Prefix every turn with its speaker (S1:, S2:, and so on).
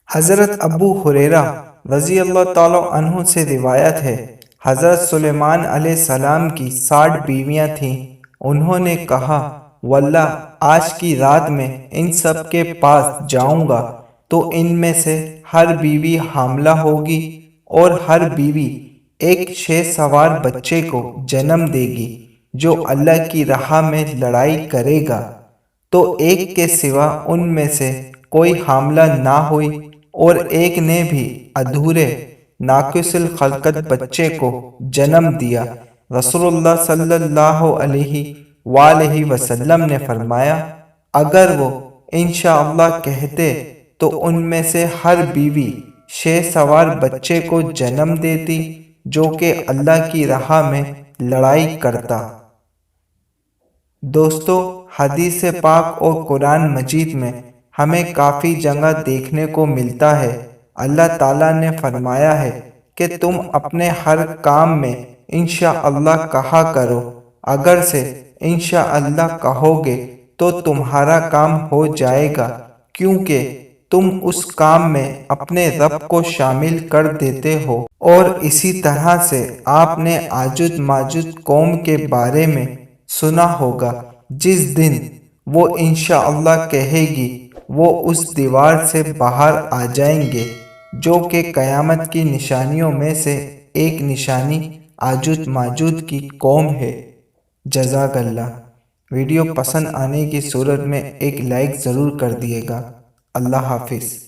S1: حضرت ابو ہریرہ رضی اللہ تعالیٰ عنہ سے روایت ہے، حضرت سلیمان علیہ السلام کی 60 بیویاں تھیں۔ انہوں نے کہا، واللہ آج کی رات میں ان سب کے پاس جاؤں گا تو ان میں سے ہر بیوی حاملہ ہوگی اور ہر بیوی ایک شہ سوار بچے کو جنم دے گی جو اللہ کی راہ میں لڑائی کرے گا، تو ایک کے سوا ان میں سے کوئی حاملہ نہ ہوئی اور ایک نے بھی ادھورے ناقص الخلقت بچے کو جنم دیا۔ رسول اللہ صلی اللہ علیہ وآلہ وسلم نے فرمایا، اگر وہ انشاءاللہ کہتے تو ان میں سے ہر بیوی شہ سوار بچے کو جنم دیتی جو کہ اللہ کی راہ میں لڑائی کرتا۔ دوستو، حدیث پاک اور قرآن مجید میں ہمیں کافی جگہ دیکھنے کو ملتا ہے اللہ تعالیٰ نے فرمایا ہے کہ تم اپنے ہر کام میں انشاءاللہ کہا کرو، اگر سے انشاءاللہ کہو گے تو تمہارا کام ہو جائے گا، کیونکہ تم اس کام میں اپنے رب کو شامل کر دیتے ہو۔ اور اسی طرح سے آپ نے یاجوج ماجوج قوم کے بارے میں سنا ہوگا، جس دن وہ انشاءاللہ کہے گی وہ اس دیوار سے باہر آ جائیں گے، جو کہ قیامت کی نشانیوں میں سے ایک نشانی یاجوج ماجوج کی قوم ہے۔ جزاک اللہ۔ ویڈیو پسند آنے کی صورت میں ایک لائک ضرور کر دیے گا۔ اللہ حافظ۔